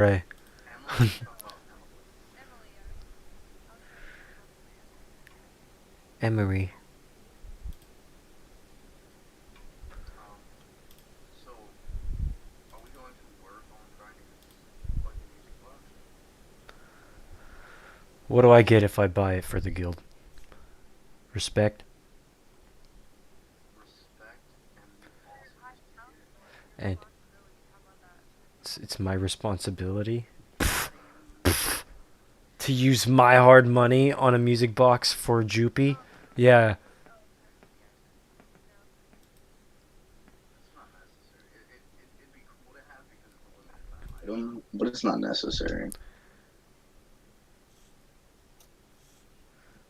Right. Emery. What do I get if I buy it for the guild? Respect? And it's my responsibility to use my hard money on a music box for Joopy? Yeah. But it's not necessary.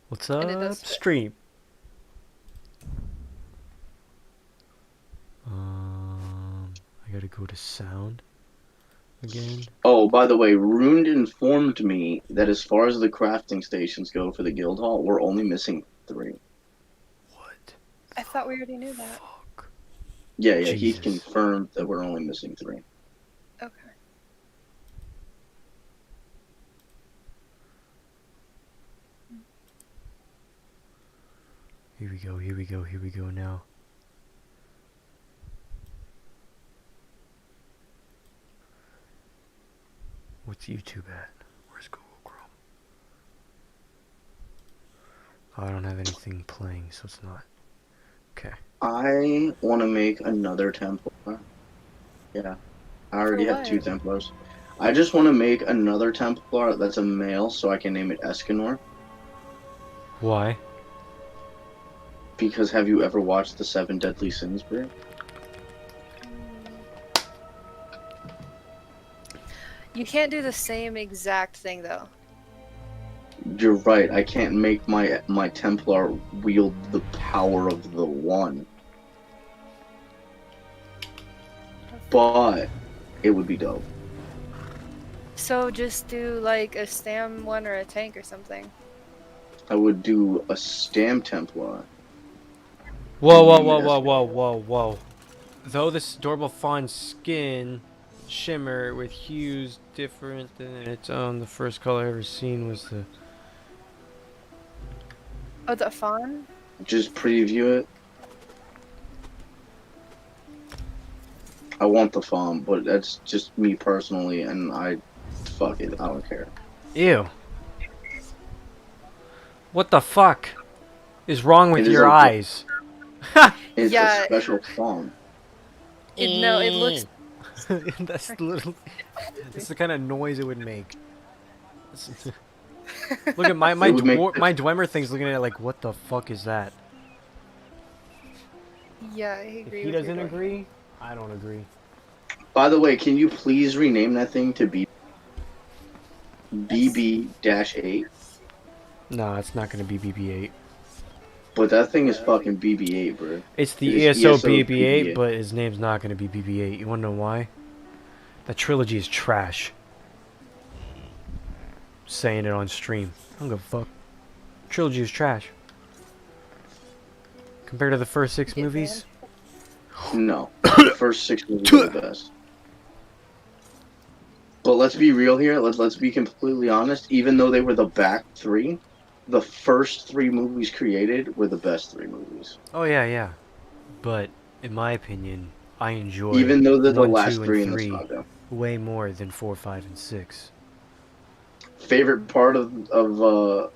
What's And it up, does fit. stream? I gotta go to sound again. Oh, by the way, Rune informed me that as far as the crafting stations go for the guild hall, we're only missing 3. What? I thought we already knew that. Fuck. Yeah, he Jesus. confirmed that we're only missing 3. Okay. Here we go, here we go, here we go now. What's YouTube at? Where's Google Chrome? Oh, I don't have anything playing, so it's not. Okay. I want to make another Templar. Yeah, I For already have what? 2 Templars. I just want to make another Templar that's a male so I can name it Escanor. Why? Because have you ever watched the 7 Deadly Sins, bro? You can't do the same exact thing though. You're right, I can't make my Templar wield the power of the one. But it would be dope. So just do like a stam one or a tank or something. I would do a Stam Templar. Whoa, whoa, whoa, whoa, whoa, whoa, whoa. Though this adorable fawn skin shimmer with hues different than its own, the first color I ever seen was the... Oh, the fawn? Just preview it. I want the fawn, but that's just me personally, and fuck it, I don't care. Ew. What the fuck is wrong with It is your eyes? It's Yeah. a special fawn. No, it looks. That's literally... That's the kind of noise it would make. Look at my It would make my Dwemer thing's looking at it like, what the fuck is that? Yeah, I If agree he with doesn't your agree, I don't agree. By the way, can you please rename that thing to BB-8? No, it's not gonna be BB-8. But that thing is fucking BB-8, bro. It's It the is ESO ESO BB-8, but his name's not gonna be BB-8. You wanna know why? That trilogy is trash. Saying it on stream. I don't give a fuck. Trilogy is trash. Compared to the first 6 Get movies. No. The first 6 movies are the best. But let's be real here. Let's be completely honest. Even though they were the back 3, the first 3 movies created were the best 3 movies. Oh yeah, yeah. But in my opinion, I enjoy Even though they're the 1, last 2, and 3 in the 3 saga. way more than 4, 5, and 6. Favorite part of the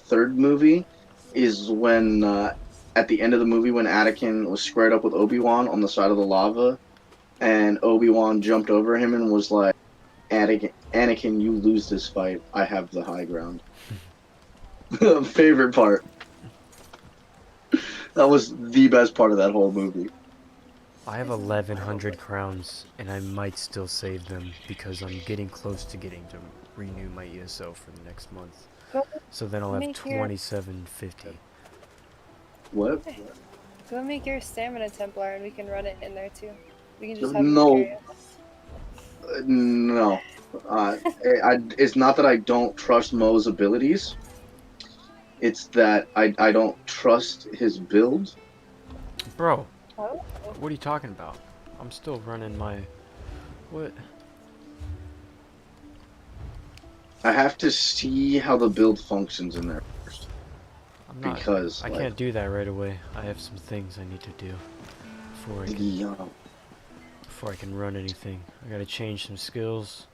third movie is when at the end of the movie when Anakin was squared up with Obi-Wan on the side of the lava, and Obi-Wan jumped over him and was like, Anakin, you lose this fight. I have the high ground. Favorite part. That was the best part of that whole movie. I have 1,100 crowns, and I might still save them because I'm getting close to getting to renew my ESO for the next month. So then I'll have 2750. What? Go make your stamina Templar and we can run it in there too. We can just have No. No. It's not that I don't trust Mo's abilities. It's that I don't trust his build. Bro, Oh? what are you talking about? I'm still running my... What? I have to see how the build functions in there first. I'm not. Because, I like, can't do that right away. I have some things I need to do before I can run anything. I gotta change some skills.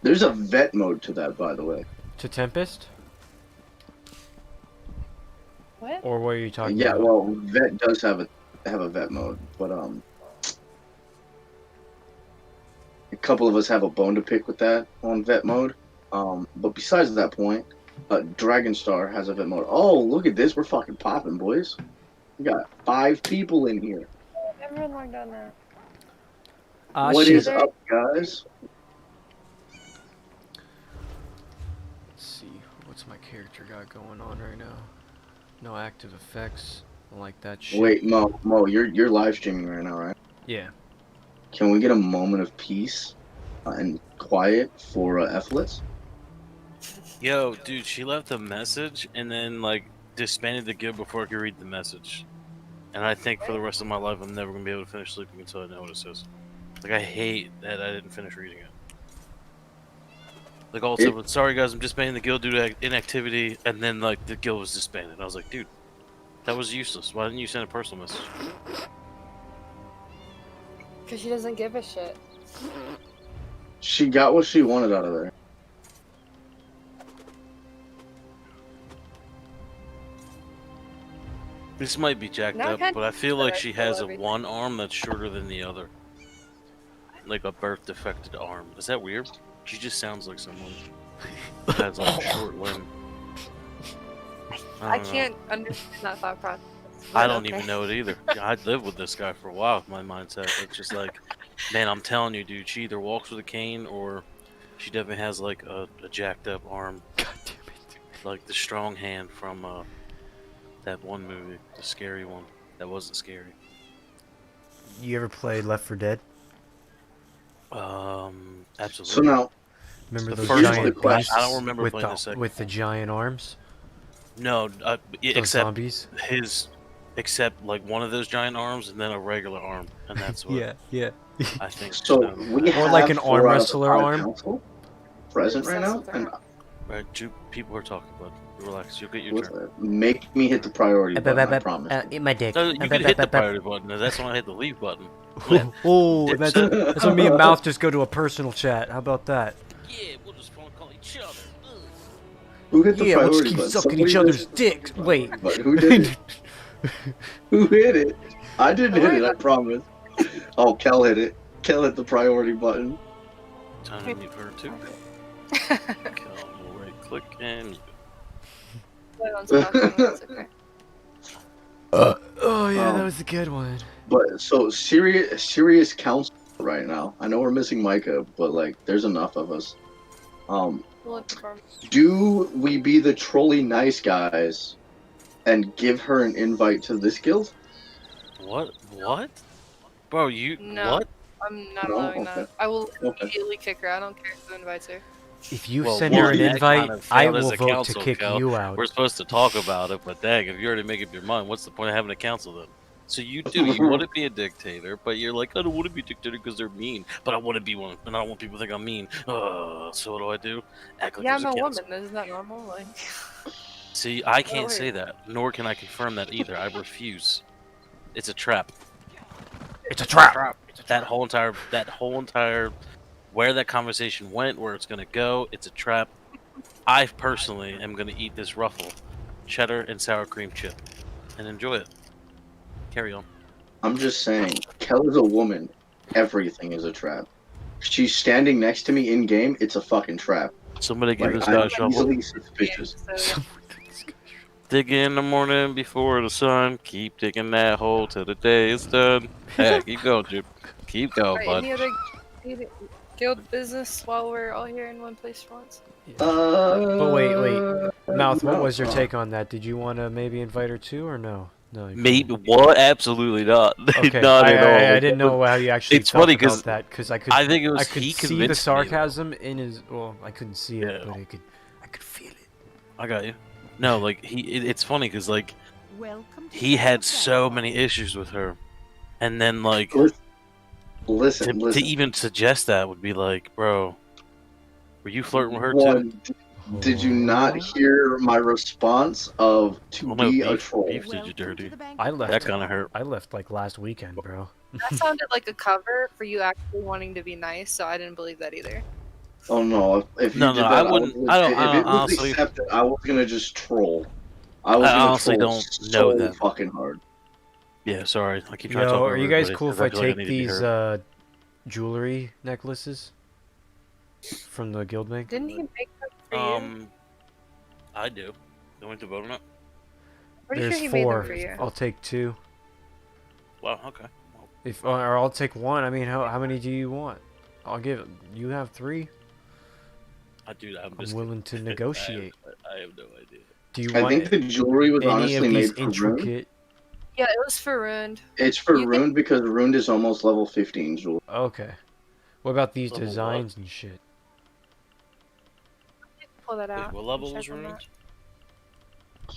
there's a vet mode to that, by the way. To Tempest? What? Or what are you talking Yeah, about? well, vet does have a vet mode, but a couple of us have a bone to pick with that on vet mode. But besides that point, Dragon Star has a vet mode. Oh, look at this, we're fucking popping, boys. We got 5 people in here. Everyone logged on now. What Shit. is up, guys? Let's see. What's my character got going on right now? No active effects. I like that shit. Wait, Mo, you're live streaming right now, right? Yeah. Can we get a moment of peace and quiet for Efless? Yo, dude, she left a message and then like disbanded the guild before I could read the message. And I think for the rest of my life, I'm never gonna be able to finish sleeping until I know what it says. Like, I hate that I didn't finish reading it. Like, all of a sudden, sorry guys, I'm disbanding the guild due to inactivity, and then like the guild was disbanded. I was like, dude, that was useless. Why didn't you send a personal message? Because she doesn't give a shit. She got what she wanted out of there. This might be jacked Not up, kind but I feel like I she feel has a everything. one arm that's shorter than the other. Like a birth defected arm. Is that weird? She just sounds like someone that has like a short limb. I don't know. can't understand that thought process. I don't even know it either. I'd lived with this guy for a while with my mindset. It's just like, man, I'm telling you, dude, she either walks with a cane or she definitely has like a jacked up arm. God damn it. Like the strong hand from that one movie, the scary one. That wasn't scary. You ever played Left 4 Dead? Absolutely. So now, Remember The those first giant one, beasts I don't remember with playing the second with the giant arms? No, Those except zombies? except like one of those giant arms and then a regular arm, and that's what yeah. I think. so we Or have like an 4 arm out of the wrestler 5 arm? council present right now, and Right, people are talking, bud. Relax, you'll get your turn. make me hit the priority button, I promise. Eat my dick. No, you can hit the priority button. That's when I hit the leave button. Oh, that's when me and Mouth just go to a personal chat. How about that? Yeah, we'll just phone call each other. Who hit the Yeah, we'll priority just keep button? sucking Somebody each other's did. dicks. Wait. But who did it? Who hit it? I didn't hit it, I promise. Oh, Kel hit it. Kel hit the priority button. Time to leave her too. Okay, we'll right click and Oh yeah, that was a good one. But so serious council right now. I know we're missing Micah, but like there's enough of us. Do we be the trolley nice guys and give her an invite to this guild? what? Bro, you No. what? I'm not No? allowing Okay. that. I will Okay. immediately kick her. I don't care who invites her. If you Well, send her one, an that invite, kind of I failed as will a vote to council, kick Cal. you out. We're supposed to talk about it, but dang, if you already make up your mind, what's the point of having a council then? So you want to be a dictator, but you're like, I don't want to be a dictator because they're mean, but I want to be one, and I don't want people to think I'm mean. So what do? Act like Yeah, there's I'm a council. woman. Isn't that normal? Like, See, I can't wait. say that, nor can I confirm that either. I refuse. It's a trap. It's a trap. That whole entire, where that conversation went, where it's gonna go, it's a trap. I personally am gonna eat this ruffle, cheddar and sour cream chip, and enjoy it. Carry on. I'm just saying, Kel is a woman. Everything is a trap. She's standing next to me in game. It's a fucking trap. Somebody give Like, this guy a I'm shovel. easily suspicious. so, Dig in the morning before the sun. Keep digging that hole till the day is done. Hey, keep going, dude. Keep going, right, bud. any other guild business while we're all here in one place for once? But wait. Mouth, what no. was your take on that? Did you want to maybe invite her too, or no? No. you Maybe what? Absolutely not. Okay, Not at all. I didn't know how you actually It's felt funny about 'cause that because I think it was could he see the convinced me, though. sarcasm in his. Well, I couldn't see it, Yeah. but I could feel it. I got you. No, like it's funny because like Welcome to he had South so Africa. many issues with her, and then like Listen, To listen. even suggest that would be like, bro, were you flirting with her too? One, did you not hear my response of to Oh no, be a beef troll? did you dirty. I That left. kind of hurt. I left like last weekend, bro. That sounded like a cover for you actually wanting to be nice, so I didn't believe that either. Oh no! If you No, did I that, I was wouldn't. legit. If I don't it was honestly. accepted, I was gonna just troll. I was I gonna honestly troll don't know so them. fucking hard. Yeah, sorry. I keep trying to Yo, talk are over you guys everybody cool if because I I feel like I take need to be these heard. jewelry necklaces from the guild bank? Didn't he make them for you? I do. You want to vote on it? Pretty There's sure he made them 4. for you. I'll take 2. Well, okay. Well, If or I'll take 1. I mean, how many do you want? I'll give. You have 3. I'm I'm just willing to kidding. negotiate. I have no idea. Do you I want think the jewelry was any of honestly these made for Rune. intricate? Yeah, it was for Ruined. It's for You can- Rune because Rune is almost level 15 jewelry. Okay. What about these Level what? designs and shit? pull that Wait, out. what level Check was on ruined? that.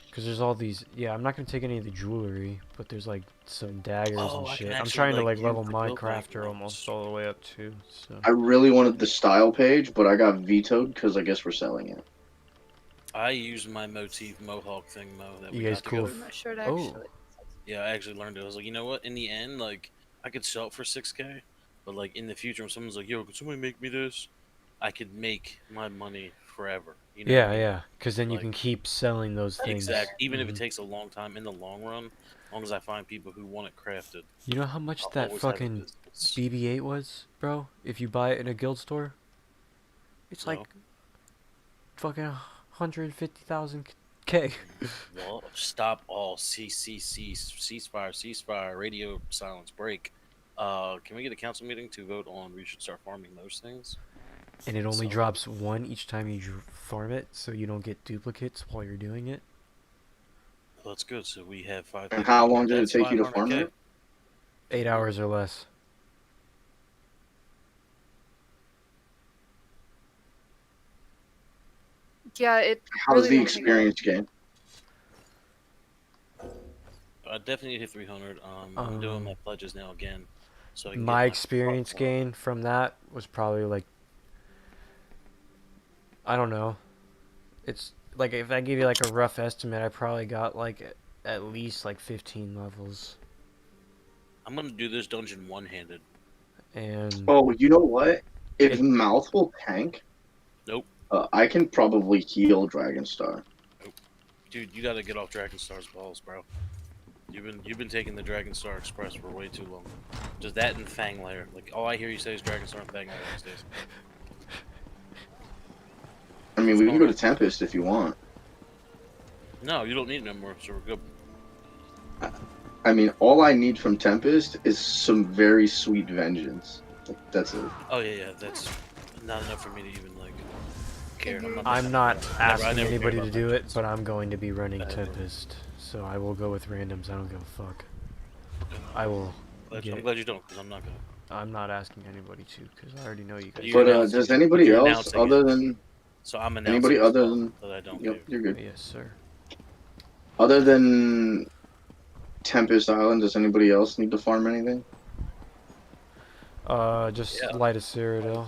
Because there's all these. Yeah, I'm not gonna take any of the jewelry, but there's like some daggers Oh, and I shit. can I'm actually, trying to like, like use level the my guild bank crafter ones. almost all the way up too. So. I really wanted the style page, but I got vetoed because I guess we're selling it. I used my motif mohawk thing, that You we guys got cool? together. I'm not sure it Oh. actually. Yeah, I actually learned it. I was like, you know what? In the end, like, I could sell it for 6K, but like in the future, when someone's like, "Yo, could somebody make me this?" I could make my money forever. You know what I Yeah, mean? yeah. Because then you Like, can keep selling those things. Exactly. Even if it Mhm. takes a long time, in the long run, as long as I find people who want it crafted, You know how much I'll that always have a fucking business. BB-8 was, bro? If you buy it in a guild store, it's No? like fucking 150,000 K. Well, stop all ceasefire, radio silence, break. Can we get a council meeting to vote on we should start farming those things? And it only So- drops 1 each time you farm it, so you don't get duplicates while you're doing it. Well, that's good. So we have 5 And people. how long did it That's take you to farm 500K. it? 8 hours or less. Yeah, it. How's really the won't take experience game? I definitely hit 300. I'm doing my pledges now again. So I can My get experience gain from that was probably like, I don't know. It's like if I give you like a rough estimate, I probably got like at least like 15 levels. I'm gonna do this dungeon one-handed. And Oh, you know what? If It- Mouth will tank, Nope. I can probably heal Dragonstar. Dude, you gotta get off Dragonstar's balls, bro. You've been taking the Dragonstar Express for way too long. Just that and Fang Lair. Like all I hear you say is Dragonstar and Fang Lair these days. I mean, we can go to Tempest if you want. No, you don't need it anymore, so we're good. I mean, all I need from Tempest is some very sweet vengeance. Like, that's it. Oh yeah, that's not enough for me to even like care. I'm not I asking never anybody cared to about do it, vengeance. but I'm going to be running I do. Tempest. So I will go with randoms. I don't give a fuck. I will. I'm get- glad you don't, because I'm not gonna. I'm not asking anybody to, because I already know you guys. You're But announcing does it. anybody You're else announcing other it. than So I'm announcing anybody as other well than that I don't yep, give. you're good. Yes, sir. Other than Tempest Island, does anybody else need to farm anything? Just Yeah. light a Cyrodiil.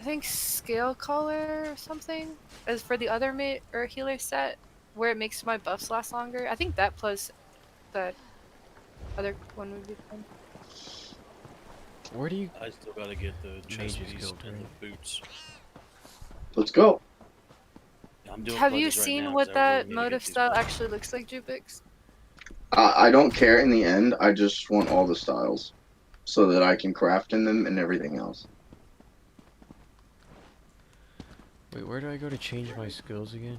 I think Scale Collar or something is for the other mate or healer set where it makes my buffs last longer. I think that plus the other one would be fun. Where do you? I still gotta get the chest Mage's piece Guild, and right? the boots. Let's go. I'm doing Have you pledges right seen now, what 'cause I really that need to motive get these style boots. actually looks like, Jupix? I don't care in the end. I just want all the styles so that I can craft in them and everything else. Wait, where do I go to change my skills again?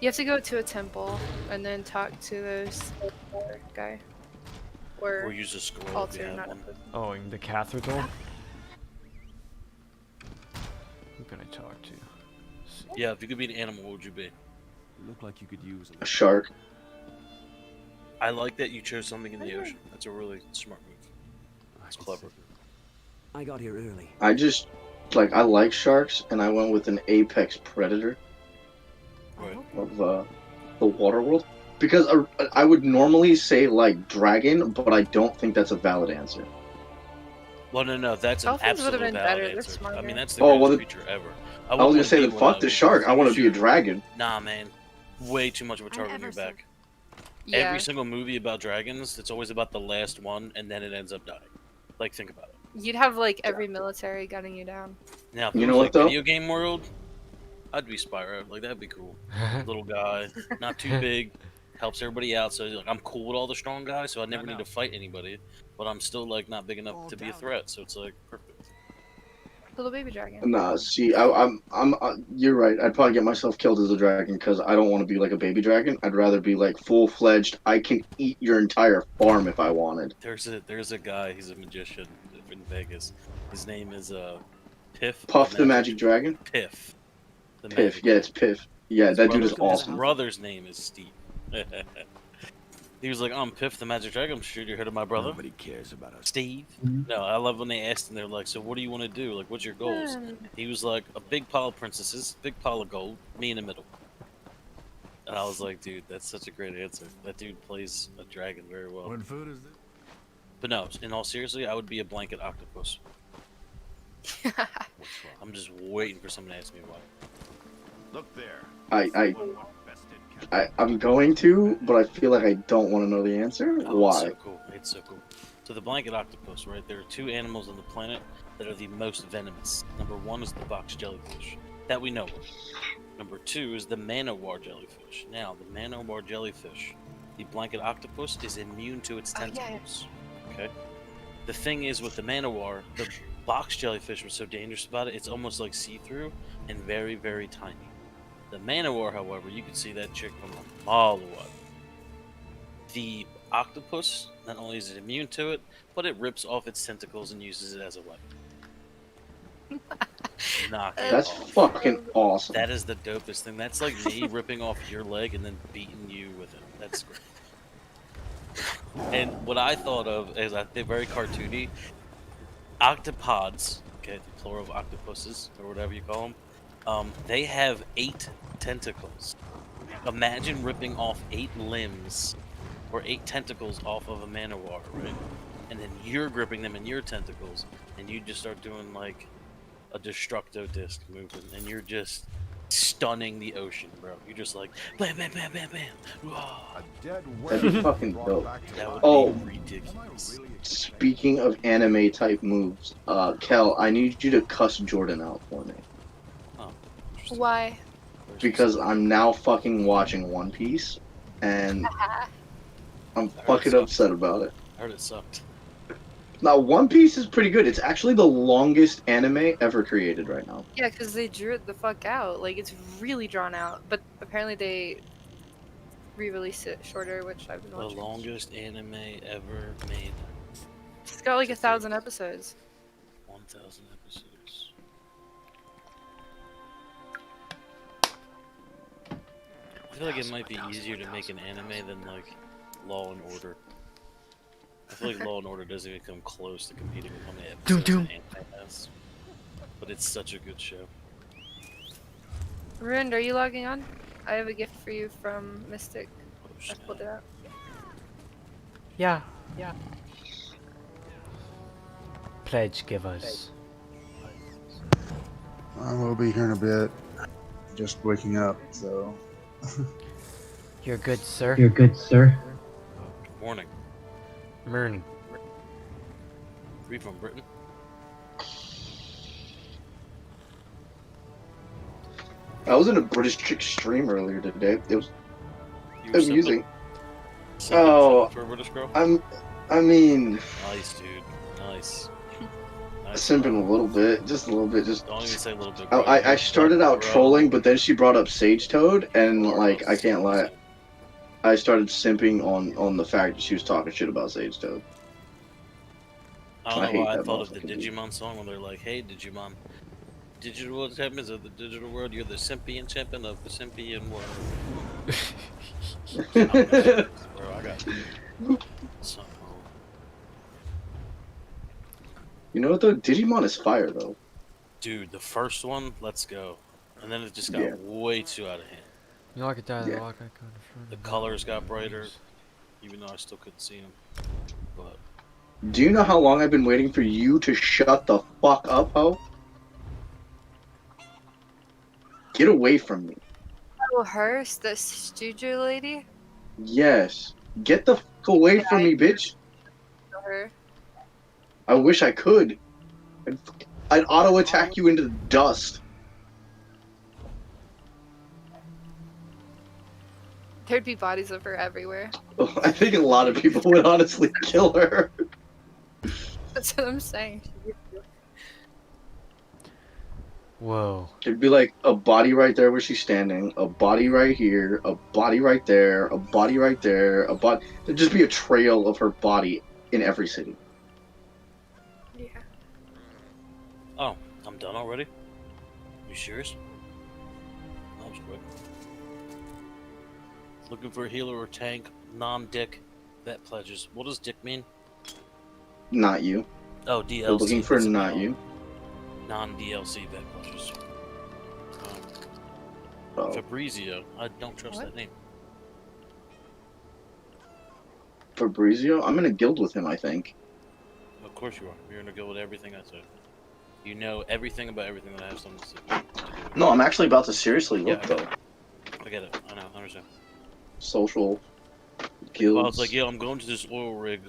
You have to go to a temple and then talk to this guy. Or Or use a scroll if you altar, have not a one. Oh, in the cathedral? Who can I talk to? Yeah, if you could be an animal, what would you be? Look like you could use A shark. I like that you chose something in the ocean. That's a really smart move. That's clever. I got here early. I like sharks, and I went with an apex predator. Right. of the water world. Because I would normally say like dragon, but I don't think that's a valid answer. Well, no, that's an Dolphins would have absolute been valid better. They're answer. I mean, smarter. that's the Oh greatest well, creature ever. I I was wouldn't gonna want to say be then one fuck though the because shark. I want to be a you're dragon. nah, man. Way too much of a target on your ever so- back. Yeah. Every single movie about dragons, it's always about the last one, and then it ends up dying. Like, think about it. You'd have like every military gunning you down. Now, if You it know was what, like though? video game world, I'd be Spyro. Like, that'd be cool. Little guy, not too big, helps everybody out. So like, I'm cool with all the strong guys, so I never need to fight anybody. But I'm still like not big enough to be a threat. So it's like perfect. Little baby dragon. Nah, see, you're right. I'd probably get myself killed as a dragon because I don't want to be like a baby dragon. I'd rather be like full fledged. I can eat your entire farm if I wanted. There's a guy. He's a magician in Vegas. His name is Piff. Puff the Magic Dragon. Piff. The Piff, Magic yeah, it's Piff. Yeah, that dude is His awesome. brother's name is Steve. He was like, I'm Piff the Magic Dragon. I'm sure you heard of my brother. Nobody cares about us. Steve. No, I love when they asked him, they're like, so what do you want to do? Like, what's your goals? He was like, a big pile of princesses, big pile of gold, me in the middle. And I was like, dude, that's such a great answer. That dude plays a dragon very well. What food is this? But no, in all seriously, I would be a blanket octopus. I'm just waiting for someone to ask me why. Look there. I'm going to, but I feel like I don't want to know the answer. Oh, Why? It's so cool. It's so cool. So the blanket octopus, right? There are two animals on the planet that are the most venomous. Number one is the box jellyfish, that we know of. Number two is the manowar jellyfish. Now, the manowar jellyfish, the blanket octopus, is immune to its tentacles. Okay? The thing is with the manowar, the box jellyfish was so dangerous about it, it's almost like see-through and very, very tiny. The manowar, however, you can see that chick from a mile away. The octopus, not only is it immune to it, but it rips off its tentacles and uses it as a weapon. Knock it That's off. fucking awesome. That is the dopest thing. That's like me ripping off your leg and then beating you with it. That's great. And what I thought of is they're very cartoony. Octopods, okay, the plural of octopuses, or whatever you call them, they have 8 tentacles. Imagine ripping off 8 limbs or 8 tentacles off of a manowar, right? And then you're gripping them in your tentacles, and you just start doing like a destructo disc movement, and you're just stunning the ocean, bro. You're just like bam, bam, bam, bam, bam. Whoa. That'd be fucking dope. That would Oh. be ridiculous. Speaking of anime type moves, Kel, I need you to cuss Jordan out for me Oh, interesting. Why? because I'm now fucking watching One Piece, and I'm fucking upset about it. I heard it sucked. Now, One Piece is pretty good. It's actually the longest anime ever created right now. Yeah, because they drew it the fuck out. Like, it's really drawn out. But apparently they re-released it shorter, which I've been The watching. longest anime ever made. It's got like 1,000 episodes. 1,000 episodes. I feel like it might be easier to make an anime than like Law and Order. I feel like Law and Order doesn't even come close to competing with how many episodes Doom. an anime has. But it's such a good show. Ruined, are you logging on? I have a gift for you from Mystic. Oh, I snap. pulled it out. Yeah. Pledge givers. We'll be here in a bit. Just waking up, so. You're good, sir. good, sir. Good morning. Morning. Are you from Britain? I was in a British chick stream earlier today. It was You were amusing. simping Oh, for a British girl? I mean, Nice, dude. Nice. simping a little bit, just a little bit, just. Don't even say a little bit. Bro. I started out Bro. trolling, but then she brought up Sage Toad, and like I can't lie, I started simping on the fact that she was talking shit about Sage Toad. I I don't hate know why I that thought of the motherfucking dude. Digimon song when they're like, "Hey, Digimon, digital champions of the digital world. You're the Sympian champion of the Sympian world." Bro, I got something. You know what though? Digimon is fire though. Dude, the first one, let's go, and then it just got Yeah. way too out of hand. You know, I could die Yeah. the walk icon in front The of colors got brighter, even though I still couldn't see them. But Do you know how long I've been waiting for you to shut the fuck up, ho? Get away from me. Oh, Hearst, the studio lady? Yes. Get the fuck away from me, bitch. Her. I wish I could. I'd auto attack you into the dust. There'd be bodies of her everywhere. I think a lot of people would honestly kill her. That's what I'm saying. Whoa. There'd be like a body right there where she's standing, a body right here, a body right there, a body right there, a body. There'd just be a trail of her body in every city. Yeah. oh, I'm done already. You serious? That was quick. Looking for a healer or tank, non-dick vet pledges. What does dick mean? Not you. Oh, We're DLC. looking for not you. Non-DLC vet pledges. Oh. Fabrizio. I don't trust What? that name. Fabrizio? I'm in a guild with him, I think. Of course you are. You're gonna go with everything I said. You know everything about everything that I have something to do with. No, I'm actually about to seriously look, Yeah, though. I get it. I know. I understand. Social Well, I was guilds. like, yeah, I'm going to this oil rig.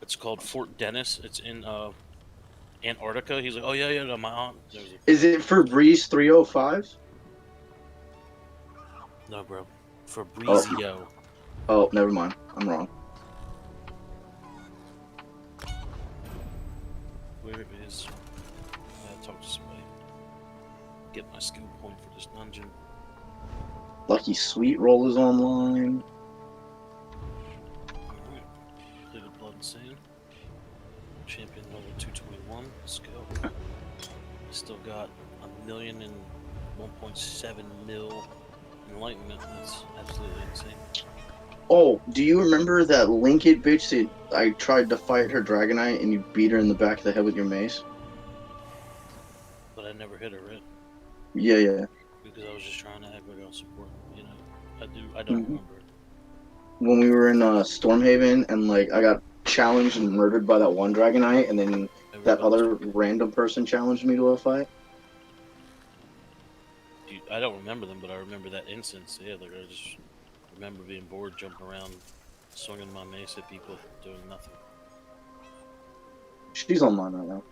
It's called Fort Dennis. It's in Antarctica. He's like, oh yeah, no, my aunt. Is it Febreze 305? No, bro. Fabrizio. Oh, never mind. I'm wrong. Where it is. I gotta talk to somebody. Get my skill point for this dungeon. Lucky Sweet Roll is online. Alright. Completed Blood and Sand. Champion level 221. Let's go. Still got 1,000,000 and 1.7 mil enlightenment. That's absolutely insane. Oh, do you remember that Linkit bitch that I tried to fight her Dragonite and you beat her in the back of the head with your mace? But I never hit her, right? Yeah, yeah. Because I was just trying to act like I was supporting, you know. I don't remember. When we were in Stormhaven and like I got challenged and murdered by that one Dragonite and then that other random person challenged me to a fight. Dude, I don't remember them, but I remember that instance. Yeah, like I just remember being bored, jumping around, swinging my mace at people, doing nothing. She's online right now.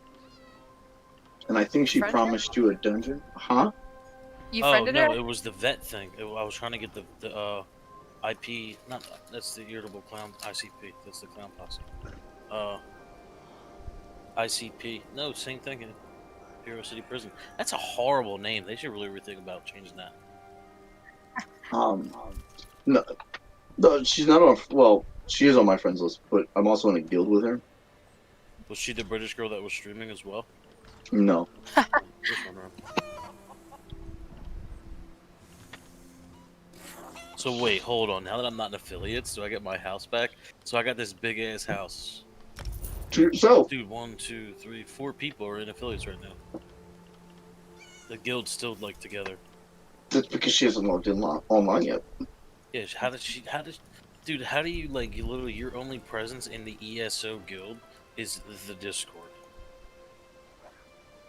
And I think she Friended her? promised you a dungeon. Huh? You Oh friended no, her? it was the vet thing. I was trying to get the IP. Not that's the irritable clown ICP. That's the clown posse. ICP. No, same thing in Hero City Prison. That's a horrible name. They should really rethink about changing that. No, no, she's not on. Well, she is on my friends list, but I'm also in a guild with her. Was she the British girl that was streaming as well? No. Just wondering. So wait, hold on. Now that I'm not an affiliate, do I get my house back? So I got this big ass house. So, Dude, 1, 2, 3, 4 people are in affiliates right now. The guild's still like together. that's because she hasn't logged in online yet. Yeah, dude, how do you like literally your only presence in the ESO guild is the Discord?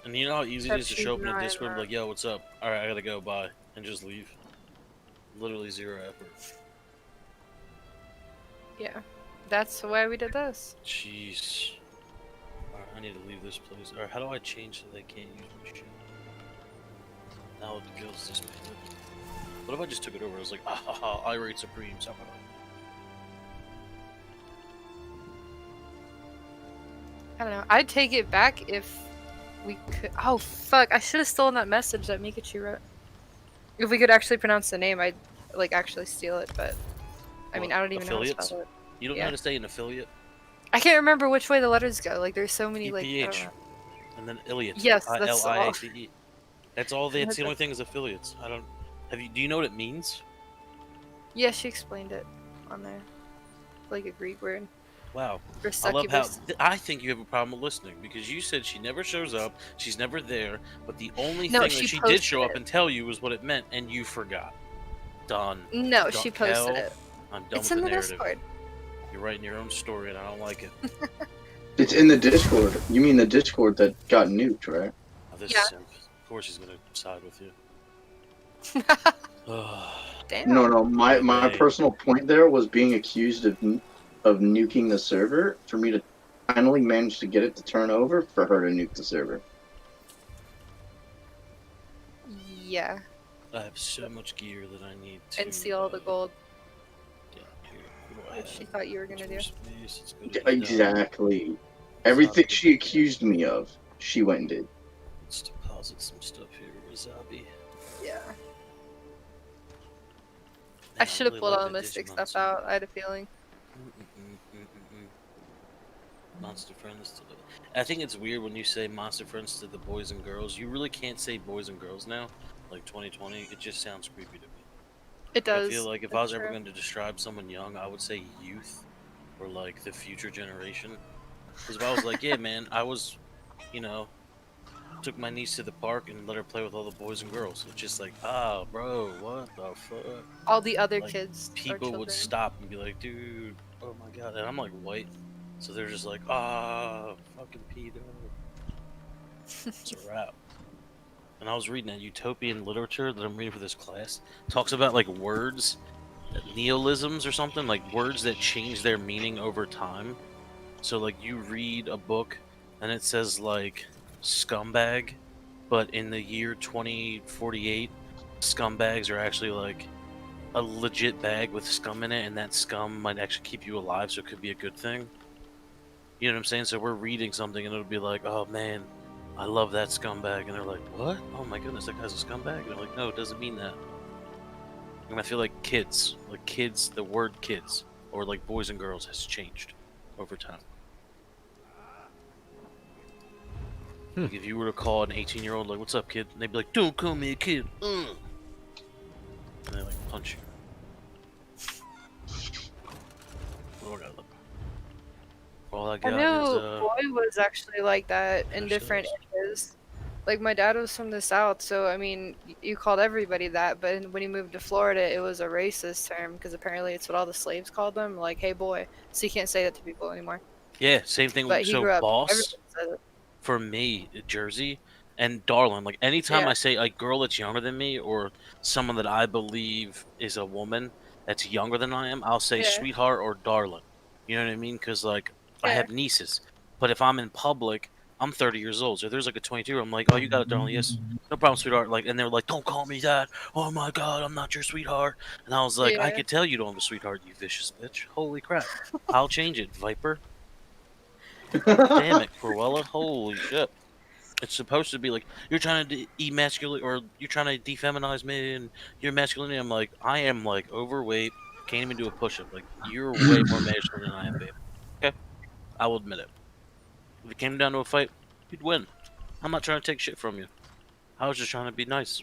And you know how easy it is to show up in a Discord and be like, yo, what's up? Alright, I gotta go, bye. And just leave. Literally zero effort. Yeah. That's why we did this. Jeez. Alright, I need to leave this place. Alright, how do I change so they can't use my shit? Now the guild's disbanded. What if I just took it over? I was like, ah ha ha, I rate supreme, somehow. I don't know. I'd take it back if we could. Oh, fuck. I should have stolen that message that Mikachu wrote. If we could actually pronounce the name, I'd like actually steal it, but I mean, I don't even know how to spell it. You don't know how to stay an affiliate? I can't remember which way the letters go. Like, there's so many, like, I don't EPH. know. And then Iliad. Yes, that's all. ILIATE. That's all. That's the only thing is affiliates. I don't. Do you know what it means? Yeah, she explained it on there. Like a Greek word. Wow. For I love how. succubus. I think you have a problem with listening because you said she never shows up, she's never there, but the only No, thing she that she did posted show up it. and tell you was what it meant, and you forgot. Done. No, she posted Kel, it. I'm done It's with in the the narrative. Discord. You're writing your own story, and I don't like it. It's in the Discord. You mean the Discord that got nuked, right? Oh, this Yeah. simp. Of course he's gonna side with you. Damn. No. My Hey. personal point there was being accused of nuking the server for me to finally manage to get it to turn over for her to nuke the server. Yeah. I have so much gear that I need to. And steal all the gold. Yeah, here. What do I Which have? she thought you were gonna do. Space. Let's go to Exactly. Everything she accused me of, she went and did. Let's deposit some stuff here. Wasabi. Yeah. Man, I should have really pulled like all the that Mystic Digimon stuff suit. out. I had a feeling. Monster friends to the... I think it's weird when you say monster friends to the boys and girls. You really can't say boys and girls now. Like 2020, it just sounds creepy to me. It does. I feel like if I That's was ever true. going to describe someone young, I would say youth or like the future generation. Because if I was like, yeah, man, I was, you know, took my niece to the park and let her play with all the boys and girls. It's just like, oh, bro, what the fuck? All the other Like, kids. people or would children. stop and be like, dude, oh my god. And I'm like white. So they're just like, ah, fucking pedo. It's a wrap. And I was reading that utopian literature that I'm reading for this class. Talks about like words, neologisms or something, like words that change their meaning over time. So like you read a book and it says like scumbag, but in the year 2048, scumbags are actually like a legit bag with scum in it, and that scum might actually keep you alive, so it could be a good thing. You know what I'm saying? So we're reading something and it'll be like, oh man, I love that scumbag. And they're like, what? Oh my goodness, that guy's a scumbag. And they're like, no, it doesn't mean that. And I feel like kids, the word kids, or like boys and girls has changed over time. Like if you were to call an 18-year-old, like, what's up, kid? And they'd be like, don't call me a kid. And they like punch you. What do I got? All I I got knew is, Boy was actually like that in different areas. Like my dad was from the South, so I mean, you called everybody that. But when he moved to Florida, it was a racist term because apparently it's what all the slaves called them. Like, hey boy, so you can't say that to people anymore. yeah, same thing. But he So grew up. boss, Everybody said it. for me, Jersey, and darling. Like anytime Yeah. I say a girl that's younger than me or someone that I believe is a woman that's younger than I am, I'll say Yeah. sweetheart or darling. You know what I mean? Because like I Yeah. have nieces, but if I'm in public, I'm 30 years old. So if there's like a 22, I'm like, oh, you got it, darling. Yes, no problem, sweetheart. Like, and they're like, don't call me that. Oh my god, I'm not your sweetheart. And I was like, I Yeah. could tell you don't have a sweetheart, you vicious bitch. Holy crap! I'll change it, Viper. Damn it, Cruella. Holy shit. It's supposed to be like you're trying to emasculate or you're trying to defeminize me and you're masculinity. I'm like, I am like overweight, can't even do a push-up. Like you're way more masculine than I am, babe. Okay, I will admit it. If it came down to a fight, you'd win. I'm not trying to take shit from you. I was just trying to be nice.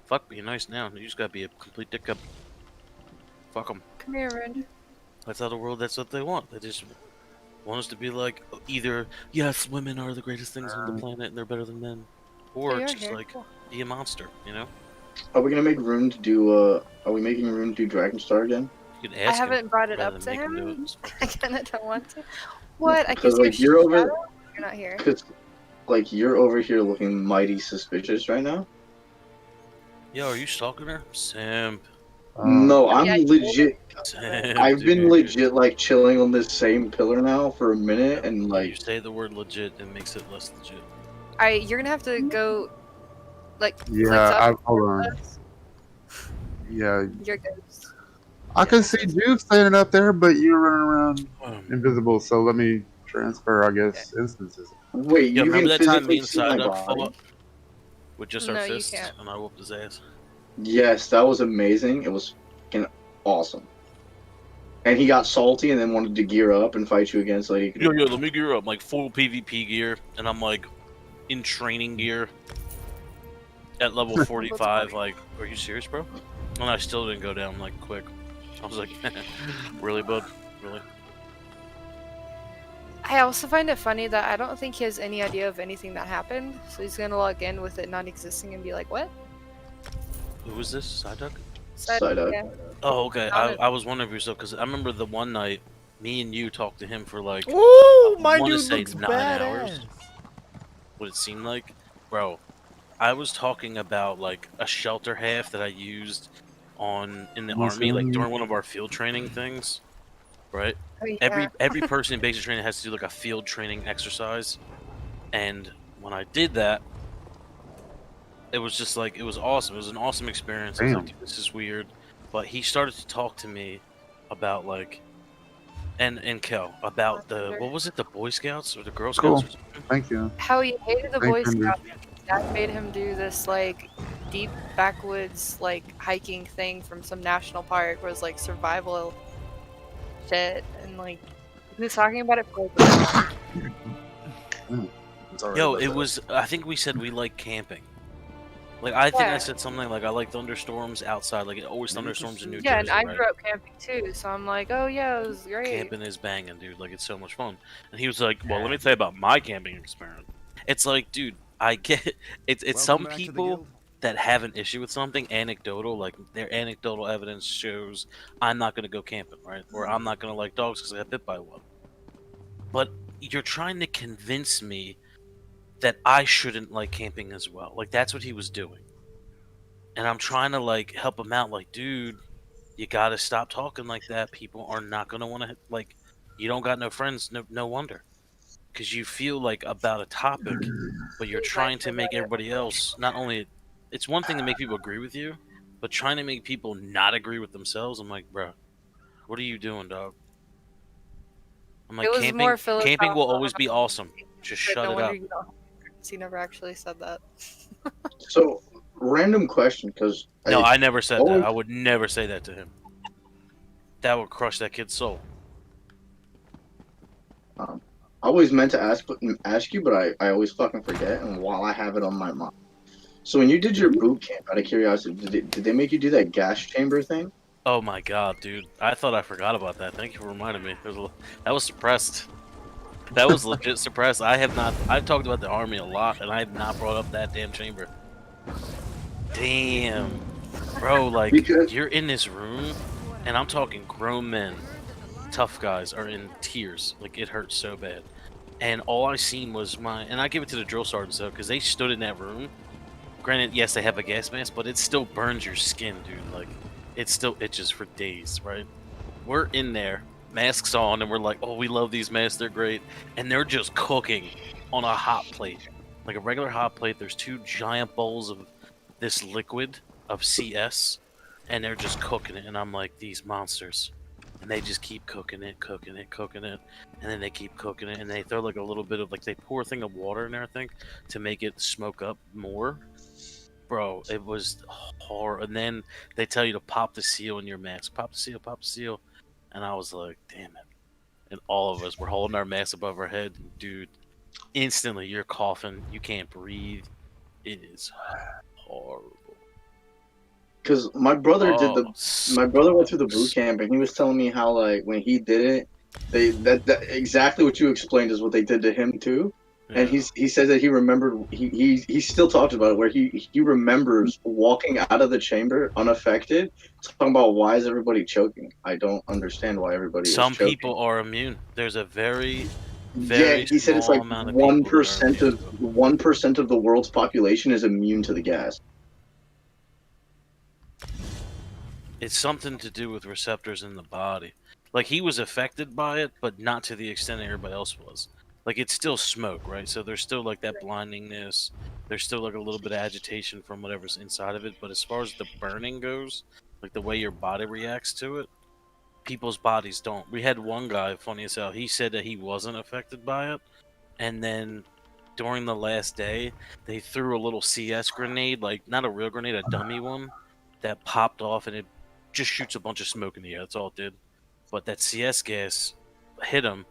Fuck being nice now. You just gotta be a complete dick up. Fuck them. Come here, Ren. That's how the world. That's what they want. They just want us to be like either yes, women are the greatest things on the planet and they're better than men, or They are just here. like be a monster. You know. Are we gonna make room to do? Are we making room to do Dragonstar again? You can I ask him haven't brought it rather up than to make him do him. it. I kind of don't want to. What? I Because guess like you're over, You're not here. because like you're over here looking mighty suspicious right now. Yo, are you stalking her? Simp. No, I'm Yeah, you legit. Simp, I've been dude. legit like chilling on this same pillar now for a minute, and You like say the word legit, it makes it less legit. Alright, you're gonna have to go, like, Yeah, flex up. hold on. Yeah, You're ghost. I can see Jude standing up there, but you're running around invisible. So let me transfer, I guess, instances. wait, Yo, you remember can that time physically me and see my Psyduck body? fought with just our No, you fists, can't. and I whooped his ass? Yes, that was amazing. It was fucking awesome. And he got salty and then wanted to gear up and fight you again so that he could. Yo, let me gear up, like full PvP gear, and I'm like in training gear at level 45. Like, are you serious, bro? And I still didn't go down like quick. I was like, really, bud? Really? I also find it funny that I don't think he has any idea of anything that happened, so he's gonna log in with it non-existing and be like, what? Who was this? Psyduck? Side up. Yeah. Oh, okay. Found it. I was wondering if yourself because I remember the one night me and you talked to him for like Ooh, I my want to dude say looks 9 hours. badass. What it seemed like, bro. I was talking about like a shelter half that I used in the Almost army, like done. during one of our field training things, right? Oh yeah. Every person in basic training has to do like a field training exercise, and when I did that, it was just like it was awesome. It was an awesome experience. I was like, Damn. dude, this is weird, but he started to talk to me about like and Kel about the what was it, the Boy Scouts or the Girl Scouts Cool. or something? Thank you. How he hated the Thanks, Boy Andrew. Scouts. Dad made him do this like deep backwoods like hiking thing from some national park where it's like survival shit and like he was talking about it for like a month. Sorry Yo, about it that. was. I think we said we like camping. Like I think I Yeah. said something like I like thunderstorms outside. Like it always thunderstorms in New Yeah, and Jersey, I right? grew up camping too, so I'm like, oh yeah, it was great. Camping is banging, dude. Like it's so much fun. And he was like, "Well, let me tell you about my camping experience." It's like, dude, I get it's some people that have an issue with something anecdotal, like their anecdotal evidence shows I'm not gonna go camping, right? Or I'm not gonna like dogs because I got bit by one. But you're trying to convince me that I shouldn't like camping as well. Like that's what he was doing. And I'm trying to like help him out like, dude, you got to stop talking like that. People are not going to want to like you don't got no friends, no wonder. Cuz you feel like about a topic, but you're You might trying to feel make better. everybody else not only it's one thing to make people agree with you, but trying to make people not agree with themselves. I'm like, "Bro, what are you doing, dog?" I'm It like, was more camping will philosophical. always be awesome. Just But shut no it wonder up. you don't have friends. He never actually said that. So, random question, because No, I I never said that. always, I would never say that to him. That would crush that kid's soul. um, I always meant to ask you, but I always fucking forget. And while I have it on my mind, so when you did your boot camp, out of curiosity, did they make you do that gas chamber thing? Oh my god, dude! I thought I forgot about that. Thank you for reminding me. That was suppressed. That was legit suppressed. I have not. I've talked about the army a lot, and I have not brought up that damn chamber. Damn, bro! Like Because you're in this room, and I'm talking grown men, tough guys are in tears. Like it hurts so bad, and all I seen was and I give it to the drill sergeants though, because they stood in that room. Granted, yes, they have a gas mask, but it still burns your skin, dude. Like it still itches for days, right? We're in there, masks on, and we're like, "Oh, we love these masks; they're great." And they're just cooking on a hot plate, like a regular hot plate. There's two giant bowls of this liquid of CS, and they're just cooking it. And I'm like, "These monsters!" And they just keep cooking it, cooking it, cooking it, and then they keep cooking it, and they throw like a little bit of like they pour a thing of water in there, I think, to make it smoke up more. Bro, it was horror. And then they tell you to pop the seal in your mask. Pop the seal, pop the seal. And I was like, damn it. And all of us were holding our masks above our head. Dude, instantly you're coughing. You can't breathe. It is horrible. because Oh, my brother went through the boot sucks. camp, and he was telling me how like when he did it, that exactly what you explained is what they did to him too. And Yeah. he said that he remembered he still talks about it where he remembers walking out of the chamber unaffected, talking about why is everybody choking? I don't understand why everybody is Some choking. people are immune. There's a very, Yeah, very he said it's small like amount of people that are immune to it. 1% of the world's population is immune to the gas. It's something to do with receptors in the body. Like he was affected by it, but not to the extent that everybody else was. Like it's still smoke, right? So there's still like that blindingness. There's still like a little bit of agitation from whatever's inside of it. But as far as the burning goes, like the way your body reacts to it, people's bodies don't. We had one guy, funny as hell, he said that he wasn't affected by it. And then during the last day, they threw a little CS grenade, like not a real grenade, a dummy one, that popped off and it just shoots a bunch of smoke in the air. That's all it did. But that CS gas hit him,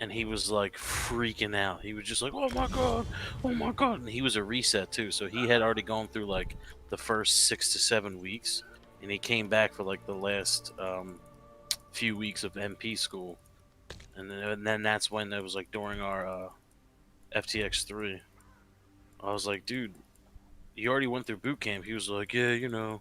and he was like freaking out. He was just like, oh my god!" And he was a reset too, so he had already gone through like the first 6 to 7 weeks, and he came back for like the last few weeks of MP school, and then that's when it was like during our FTX 3. I was like, dude, you already went through boot camp. He was like, yeah, you know.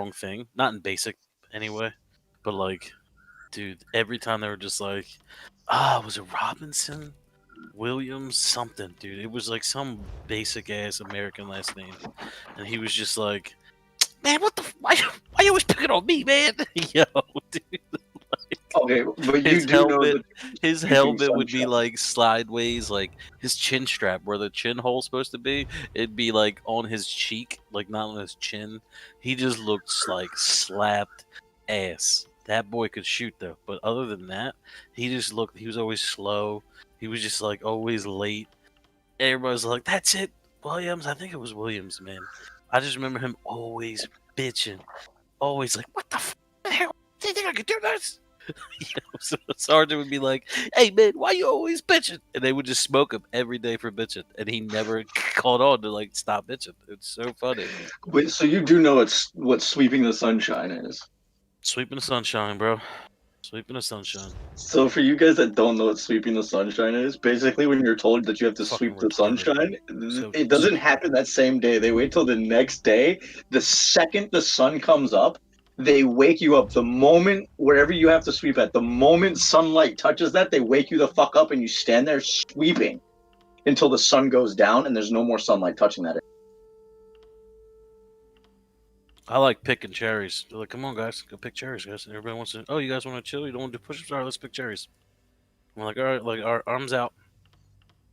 wrong thing. Not in basic anyway, but like, dude, every time they were just like, was it Robinson? Williams something, dude. It was like some basic ass American last name. And he was just like, man, what the why you always picking on me, man? Yo, dude. Okay, but you His do know helmet, that his using helmet would be sunshine. like sideways, like his chin strap where the chin hole's supposed to be. It'd be like on his cheek, like not on his chin. He just looked like slapped ass. That boy could shoot though, but other than that, he just looked. He was always slow. He was just like always late. Everybody was like, "That's it, Williams." I think it was Williams, man. I just remember him always bitching, always like, "What the hell? Do you think I could do this?" So the sergeant would be like, "Hey man, why you always bitching?" And they would just smoke him every day for bitching, and he never called on to like stop bitching. It's so funny. Wait, so you do know what sweeping the sunshine is? Sweeping the sunshine, bro. Sweeping the sunshine. So for you guys that don't know what sweeping the sunshine is, basically when you're told that you have to Fucking sweep the retarded. sunshine, So it doesn't happen that same day. They wait till the next day. The second the sun comes up, they wake you up. The moment wherever you have to sweep at, the moment sunlight touches that, they wake you the fuck up and you stand there sweeping until the sun goes down and there's no more sunlight touching that. I like picking cherries. They're like, "Come on, guys, go pick cherries, guys." And everybody wants to. Oh, you guys want to chill? You don't want to do push-ups? All right, let's pick cherries. I'm like, all right, like our arms out.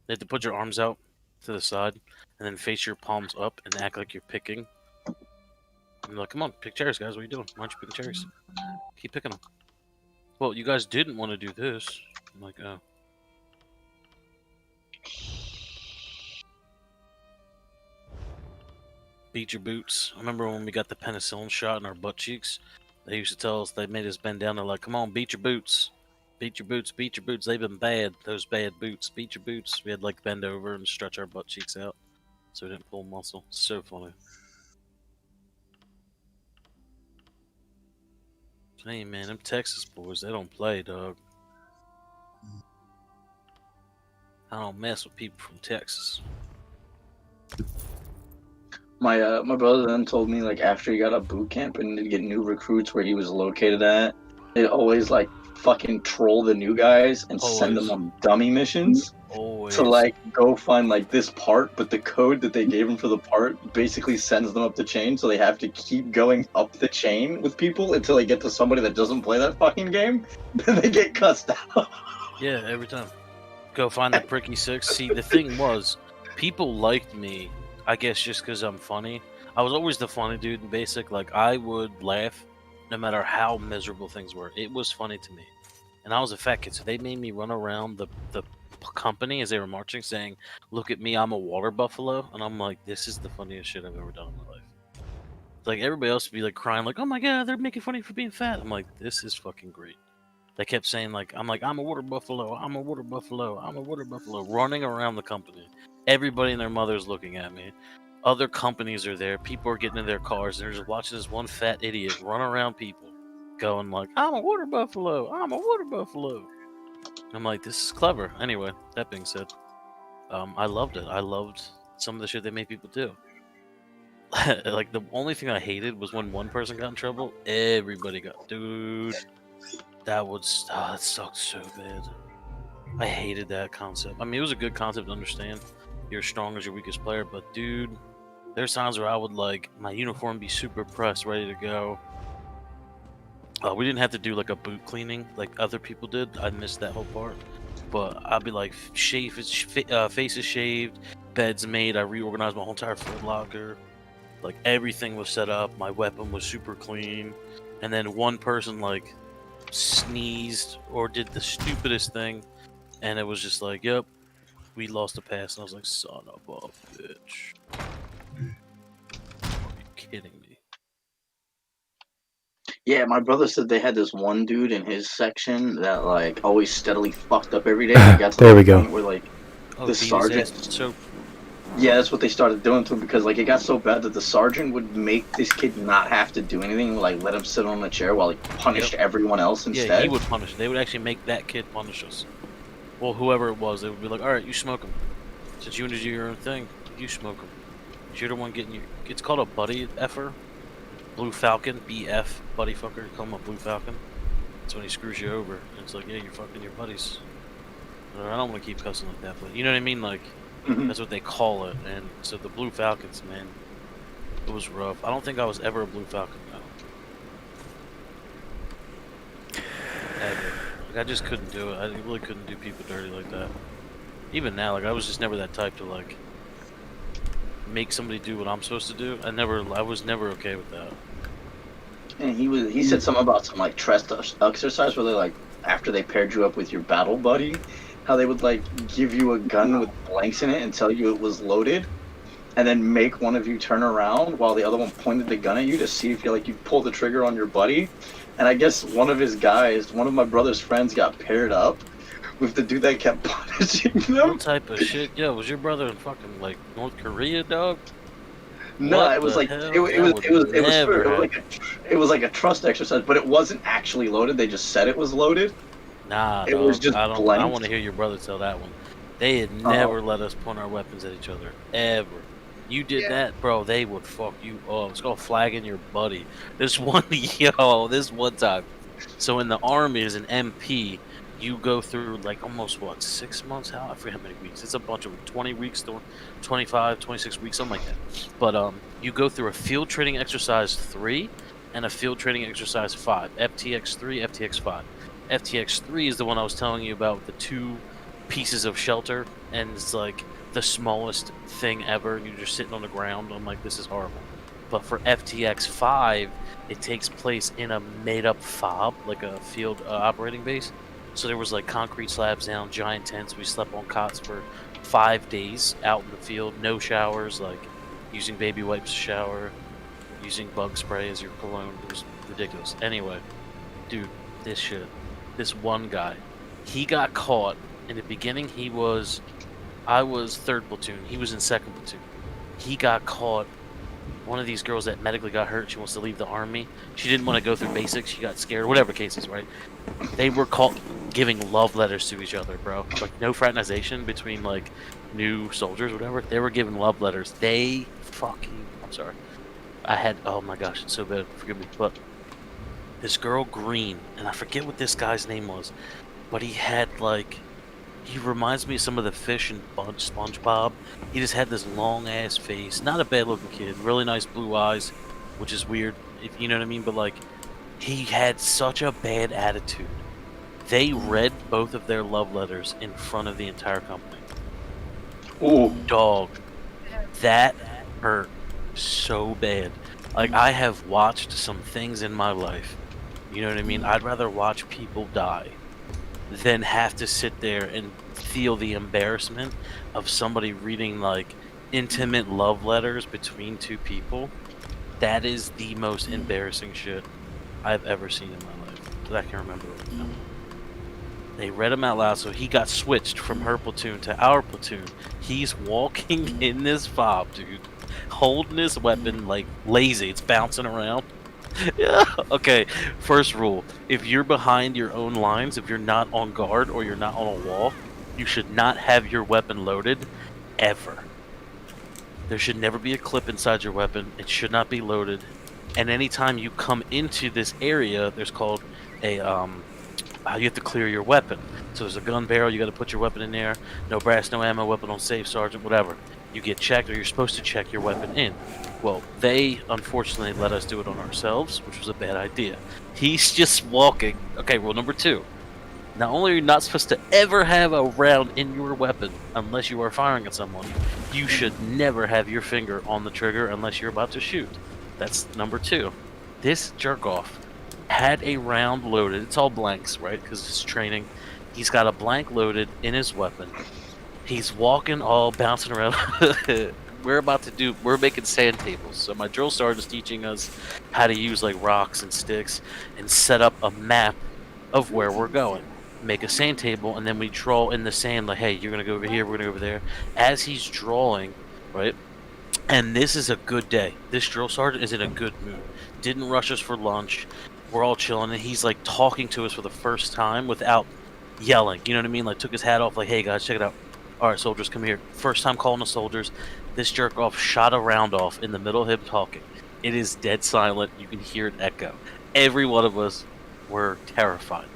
You have to put your arms out to the side, and then face your palms up and act like you're picking. And they're like, "Come on, pick cherries, guys. What are you doing? Why aren't you picking cherries? Keep picking them." Well, you guys didn't want to do this. I'm like, oh. Beat your boots. I remember when we got the penicillin shot in our butt cheeks. They used to tell us, they made us bend down. They're like, "Come on, beat your boots. Beat your boots. Beat your boots. They've been bad. Those bad boots. Beat your boots." We had like bend over and stretch our butt cheeks out so we didn't pull muscle. So funny. Hey man, them Texas boys, they don't play, dog. I don't mess with people from Texas. My brother then told me like after he got a boot camp and to get new recruits where he was located at, they'd always like fucking troll the new guys and send them Always. on dummy missions Always. to like go find like this part, but the code that they gave him for the part basically sends them up the chain, so they have to keep going up the chain with people until they get to somebody that doesn't play that fucking game. Then they get cussed out. Yeah, every time. Go find the pricky six. See, the thing was, people liked me, I guess just because I'm funny. I was always the funny dude in basic. Like, I would laugh no matter how miserable things were. It was funny to me. And I was a fat kid, so they made me run around the company as they were marching saying, "Look at me, I'm a water buffalo." And I'm like, this is the funniest shit I've ever done in my life. Like, everybody else would be like crying, like, "Oh my god, they're making fun of you for being fat." I'm like, this is fucking great. They kept saying, like, I'm a water buffalo, I'm a water buffalo, I'm a water buffalo, running around the company. Everybody and their mother's looking at me. Other companies are there. People are getting in their cars. And they're just watching this one fat idiot run around people, going like, "I'm a water buffalo, I'm a water buffalo." I'm like, this is clever. Anyway, that being said, I loved it. I loved some of the shit they made people do. Like, the only thing I hated was when one person got in trouble, everybody got, dude. That sucked so bad. I hated that concept. I mean, it was a good concept to understand. You're as strong as your weakest player, but dude, there's times where I would like my uniform be super pressed, ready to go. We didn't have to do like a boot cleaning like other people did. I missed that whole part. But I'd be like, face is shaved, bed's made. I reorganized my whole entire foot locker. Like, everything was set up. My weapon was super clean. And then one person like sneezed or did the stupidest thing, and it was just like, "Yep, we lost a pass." And I was like, son of a bitch. Are you kidding me? Yeah, my brother said they had this one dude in his section that like always steadily fucked up every day. And it got to There the we go. point where like Oh, the beat his sergeant. ass. So Yeah, that's what they started doing to him because like it got so bad that the sergeant would make this kid not have to do anything, like let him sit on a chair while he punished everyone else yeah, instead. he would punish. They would actually make that kid punish us. Well, whoever it was, they would be like, "All right, you smoke him. Since you want to do your own thing, you smoke him. You're the one getting you." It's called a buddy effer. Blue Falcon, BF, buddy fucker. You call him a Blue Falcon. That's when he screws you over. And it's like, yeah, you're fucking your buddies. I don't want to keep cussing like that, but you know what I mean? Like, that's what they call it. And so the Blue Falcons, man, it was rough. I don't think I was ever a Blue Falcon, though. Ever. Like, I just couldn't do it. I really couldn't do people dirty like that. Even now, like, I was just never that type to, like, make somebody do what I'm supposed to do. I was never okay with that. And he said something about some like trust exercise where they like after they paired you up with your battle buddy, how they would like give you a gun with blanks in it and tell you it was loaded, and then make one of you turn around while the other one pointed the gun at you to see if you pull the trigger on your buddy. And I guess one of his guys, one of my brother's friends, got paired up with the dude that kept punishing them. What type of shit? Yo, was your brother in fucking like North Korea, dog? No, What it was the like hell? it Never was like a trust exercise, but it wasn't actually loaded. They just said it was loaded. Nah, It dog. was just I blank. want to hear your brother tell that one. They had never let us point our weapons at each other ever. You did that, bro. They would fuck you up. It's called flagging your buddy. This one time. So in the army as an MP, you go through like almost 6 months? How I forget how many weeks. It's a bunch of 20 weeks, 25, 26 weeks, something like that. But you go through a field training exercise 3 and a field training exercise 5. FTX 3, FTX 5. FTX 3 is the one I was telling you about with the 2 pieces of shelter, and it's like the smallest thing ever, and you're just sitting on the ground. I'm like, this is horrible. But for FTX 5, it takes place in a made-up FOB, like a field operating base. So there was like concrete slabs down, giant tents. We slept on cots for 5 days out in the field, no showers, like using baby wipes to shower, using bug spray as your cologne. It was ridiculous. Anyway, dude, this one guy, he got caught. In the beginning, I was 3rd platoon. He was in 2nd platoon. He got caught. One of these girls that medically got hurt, she wants to leave the army. She didn't want to go through basics. She got scared. Whatever cases, right? They were caught giving love letters to each other, bro. Like, no fraternization between, like, new soldiers, whatever. They were giving love letters. I'm sorry. Oh my gosh, it's so bad. Forgive me. But this girl, Green, and I forget what this guy's name was, but he had, like, he reminds me of some of the fish in SpongeBob. He just had this long-ass face. Not a bad-looking kid. Really nice blue eyes, which is weird, if you know what I mean. But, like, he had such a bad attitude. They read both of their love letters in front of the entire company. Ooh. Dog. That hurt so bad. Like, I have watched some things in my life. You know what I mean? I'd rather watch people die than have to sit there and feel the embarrassment of somebody reading like intimate love letters between 2 people. That is the most embarrassing shit I've ever seen in my life that I can remember right now. They read them out loud, so he got switched from her platoon to our platoon. He's walking in this fob, dude, holding his weapon like lazy. It's bouncing around. Yeah. Okay, first rule. If you're behind your own lines, if you're not on guard or you're not on a wall, you should not have your weapon loaded, ever. There should never be a clip inside your weapon. It should not be loaded. And anytime you come into this area, there's called a, you have to clear your weapon. So there's a gun barrel, you gotta put your weapon in there. No brass, no ammo, weapon on safe, sergeant, whatever. You get checked, or you're supposed to check your weapon in. Well, they unfortunately let us do it on ourselves, which was a bad idea. He's just walking. Okay, rule number 2. Not only are you not supposed to ever have a round in your weapon unless you are firing at someone, you should never have your finger on the trigger unless you're about to shoot. That's number 2. This jerk-off had a round loaded. It's all blanks, right? Because it's training. He's got a blank loaded in his weapon. He's walking all bouncing around. We're making sand tables. So my drill sergeant is teaching us how to use like rocks and sticks and set up a map of where we're going. Make a sand table, and then we draw in the sand like, hey, you're going to go over here, we're going to go over there. As he's drawing, right? And this is a good day. This drill sergeant is in a good mood. Didn't rush us for lunch. We're all chilling, and he's like talking to us for the first time without yelling. You know what I mean? Like, took his hat off, like, hey guys, check it out. All right, soldiers, come here. First time calling the soldiers. This jerk off shot a round off in the middle of him talking. It is dead silent. You can hear it echo. Every one of us were terrified.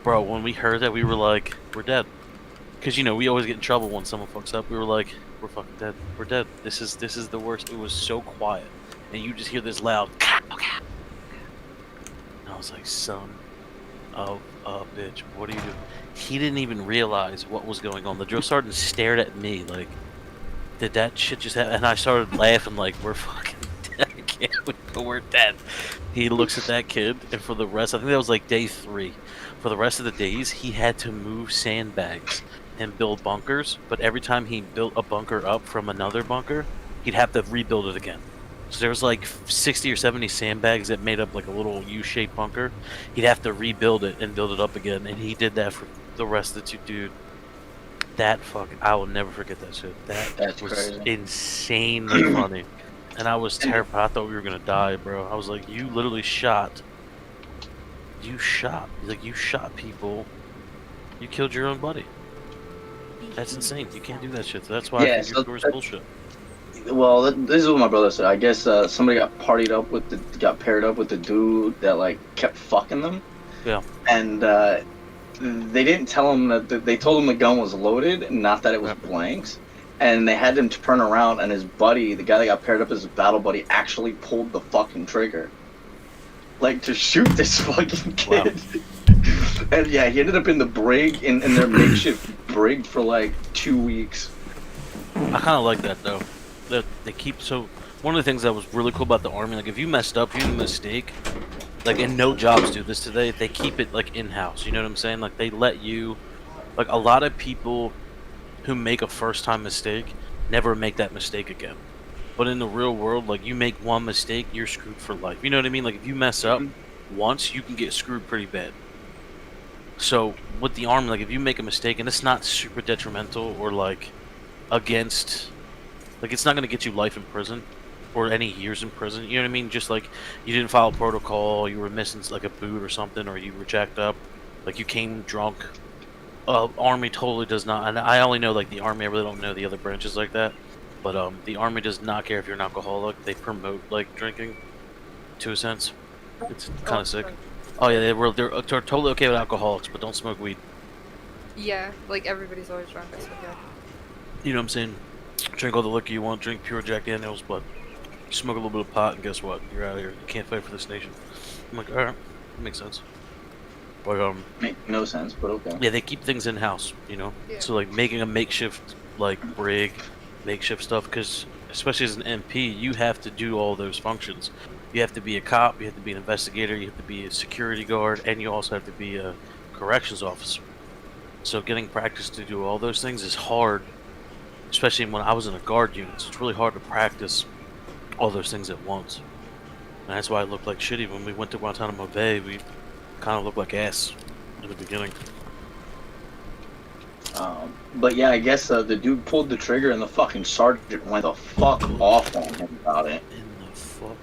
Bro, when we heard that, we were like, we're dead. Because, you know, we always get in trouble when someone fucks up. We were like, we're fucking dead. We're dead. This is the worst. It was so quiet. And you just hear this loud, and I was like, son of a bitch, what are you doing? He didn't even realize what was going on. The drill sergeant stared at me like, did that shit just happen? And I started laughing like, we're fucking dead. we're dead. He looks at that kid, and for the rest, I think that was like day 3. For the rest of the days, he had to move sandbags and build bunkers. But every time he built a bunker up from another bunker, he'd have to rebuild it again. So there was like 60 or 70 sandbags that made up like a little U-shaped bunker. He'd have to rebuild it and build it up again, and he did that for the rest of the 2. Dude, that fucking, I will never forget that shit. That was crazy. insanely funny. And I was terrified. I thought we were gonna die, bro. I was like, you literally shot. You shot. Like, you shot people. You killed your own buddy. That's insane. You can't do that shit. That's why I think your story's bullshit. Well, this is what my brother said. I guess somebody got paired up with the dude that like kept fucking them. Yeah. And they didn't tell him that. They told him the gun was loaded, not that it was blanks. And they had him turn around, and his buddy, the guy that got paired up as his battle buddy, actually pulled the fucking trigger, like to shoot this fucking kid. Wow. And yeah, he ended up in the brig, in their makeshift brig for like 2 weeks. I kind of like that though. That they keep so. One of the things that was really cool about the army, like if you messed up, you made a mistake. Like, and no jobs do this today. They keep it like in house. You know what I'm saying? Like they let you. Like a lot of people who make a first-time mistake never make that mistake again. But in the real world, like you make one mistake, you're screwed for life. You know what I mean? Like if you mess up once, you can get screwed pretty bad. So with the army, like if you make a mistake and it's not super detrimental or like against, like it's not going to get you life in prison or any years in prison. You know what I mean? Just like you didn't follow protocol, you were missing like a boot or something, or you were jacked up, like you came drunk. Army totally does not, and I only know like the army. I really don't know the other branches like that. But the army does not care if you're an alcoholic. They promote like drinking, to a sense. It's kind of sick. Oh yeah, they're totally okay with alcoholics, but don't smoke weed. Yeah, like everybody's always drunk. I swear. You know what I'm saying? Drink all the liquor you want. Drink pure Jack Daniels, but smoke a little bit of pot, and guess what? You're out of here. You can't fight for this nation. I'm like, all right, that makes sense. But make no sense, but okay. Yeah, they keep things in house, you know. Yeah. So like making a makeshift like brig, makeshift stuff, because especially as an MP, you have to do all those functions. You have to be a cop, you have to be an investigator, you have to be a security guard, and you also have to be a corrections officer. So getting practice to do all those things is hard, especially when I was in a guard unit. So it's really hard to practice all those things at once. And that's why it looked like shitty when we went to Guantanamo Bay. We kind of looked like ass in the beginning. But yeah, I guess the dude pulled the trigger and the fucking sergeant went the fuck off on him about it. In the fuck?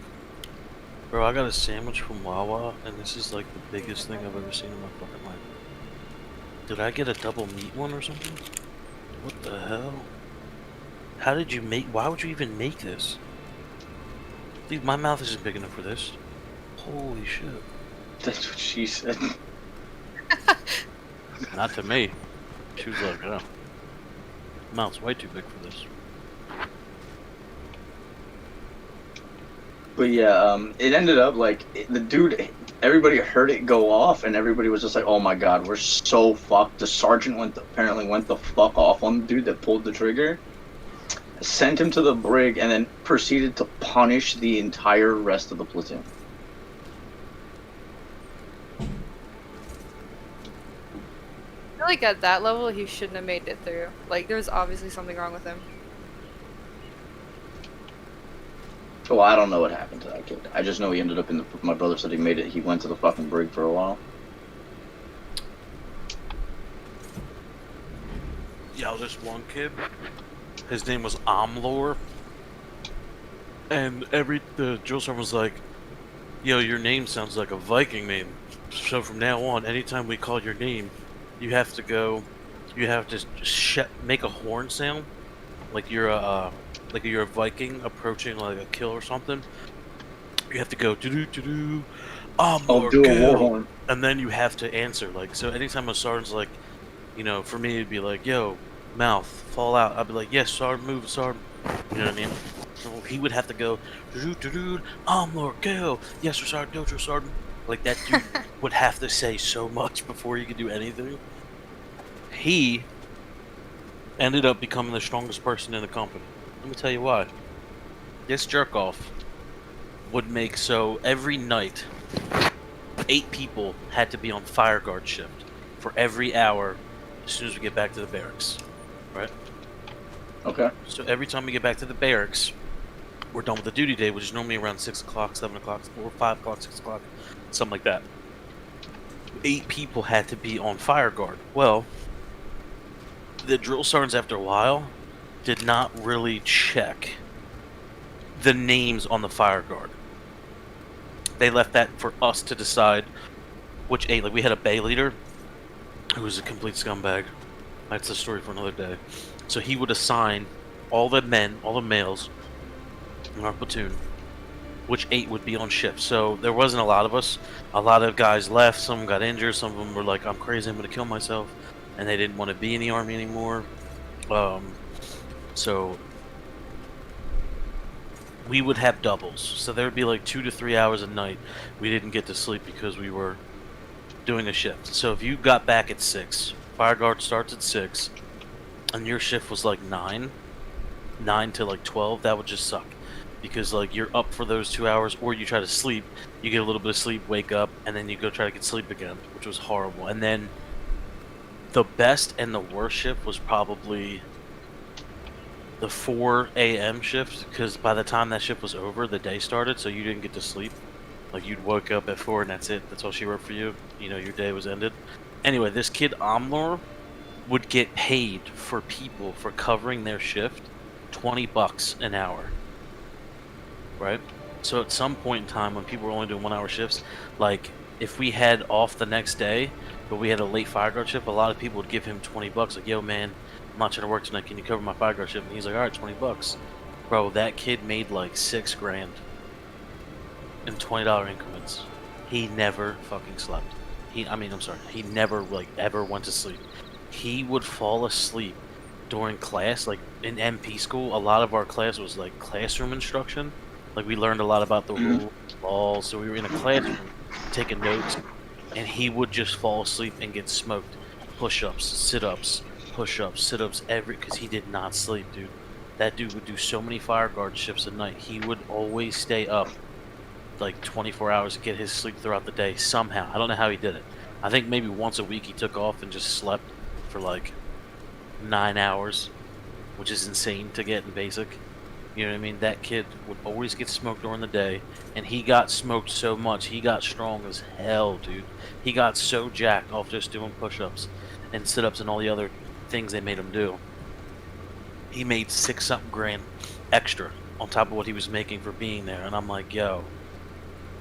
Bro, I got a sandwich from Wawa, and this is like the biggest thing I've ever seen in my fucking life. Did I get a double meat one or something? What the hell? How did you make, why would you even make this? Dude, my mouth isn't big enough for this. Holy shit. That's what she said. Not to me. She was like, oh. Mouth's way too big for this. But yeah, it ended up like, the dude, everybody heard it go off, and everybody was just like, oh my god, we're so fucked. The sergeant apparently went the fuck off on the dude that pulled the trigger, sent him to the brig, and then proceeded to punish the entire rest of the platoon. I feel like at that level, he shouldn't have made it through. Like, there's obviously something wrong with him. Well, I don't know what happened to that kid. I just know he ended up in the. My brother said he made it. He went to the fucking brig for a while. Yeah, this one kid, his name was Omlor, and the drill sergeant was like, yo, your name sounds like a Viking name, so from now on, anytime we call your name, you have to make a horn sound, like you're a Viking approaching like a kill or something. You have to go do Omlor, do a kill, war horn. and then you have to answer, like, so anytime a sergeant's like, you know, for me it'd be like, yo, mouth, fall out. I'd be like, yes, sergeant, move, sergeant. You know what I mean? So he would have to go, Omlor, kill. Yes, sir, sergeant, no, sir, sergeant. Like, that dude would have to say so much before he could do anything. He ended up becoming the strongest person in the company. Let me tell you why. This jerk-off would make so every night 8 people had to be on fire guard shift for every hour as soon as we get back to the barracks, right? Okay. So every time we get back to the barracks, we're done with the duty day, which is normally around 6 o'clock, 7 o'clock, or 5 o'clock, 6 o'clock, something like that. 8 people had to be on fire guard. Well, the drill sergeants, after a while, did not really check the names on the fire guard. They left that for us to decide which 8. Like, we had a bay leader who was a complete scumbag. That's a story for another day. So he would assign all the men, all the males in our platoon, which 8 would be on shift. So there wasn't a lot of us. A lot of guys left. Some of them got injured. Some of them were like, I'm crazy, I'm going to kill myself. And they didn't want to be in the army anymore. So we would have doubles. So there would be like 2 to 3 hours a night we didn't get to sleep because we were doing a shift. So if you got back at 6, fire guard starts at 6, and your shift was like 9 to like 12, that would just suck. Because like you're up for those 2 hours, or you try to sleep, you get a little bit of sleep, wake up, and then you go try to get sleep again, which was horrible. And then the best and the worst shift was probably the 4 a.m. shift, because by the time that shift was over, the day started, so you didn't get to sleep. Like, you'd wake up at 4 and that's it. That's all she wrote for you. You know, your day was ended. Anyway, this kid, Omlor, would get paid for people for covering their shift $20 an hour. Right? So at some point in time, when people were only doing 1-hour shifts, like, if we had off the next day, but we had a late fire guard shift, a lot of people would give him $20. Like, yo, man, I'm not trying to work tonight. Can you cover my fire guard shift? And he's like, all right, $20. Bro, that kid made like $6 grand in $20 increments. He never fucking slept. He never like ever went to sleep. He would fall asleep during class. Like in MP school, a lot of our class was like classroom instruction. Like we learned a lot about the rules, laws. So we were in a classroom taking notes, and he would just fall asleep and get smoked. Push-ups, sit-ups, push-ups, sit-ups, because he did not sleep, dude. That dude would do so many fire guard shifts a night. He would always stay up like 24 hours to get his sleep throughout the day somehow. I don't know how he did it. I think maybe once a week he took off and just slept for like 9 hours, which is insane to get in basic. You know what I mean? That kid would always get smoked during the day, and he got smoked so much. He got strong as hell, dude. He got so jacked off just doing push-ups and sit-ups and all the other things they made him do. He made 6-something grand extra on top of what he was making for being there, and I'm like, yo,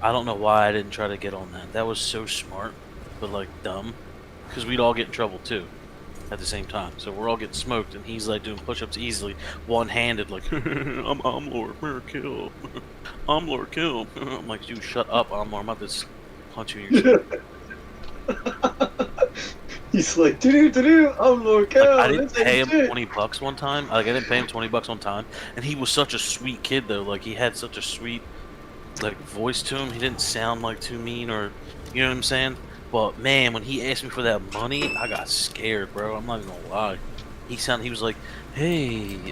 I don't know why I didn't try to get on that. That was so smart, but like dumb, because we'd all get in trouble too at the same time. So we're all getting smoked, and he's like doing push-ups easily, one-handed, like I'm Lord, kill, I'm Lord, kill. I'm like, dude, shut up, I'm about to punch you in your chin. He's like, do, I'm Lord, kill. Like, I didn't pay him $20 one time. Like I didn't pay him $20 one time, and he was such a sweet kid though. Like he had such a sweet like voice to him. He didn't sound like too mean, or you know what I'm saying. But man, when he asked me for that money, I got scared, bro. I'm not even gonna lie. He was like, hey,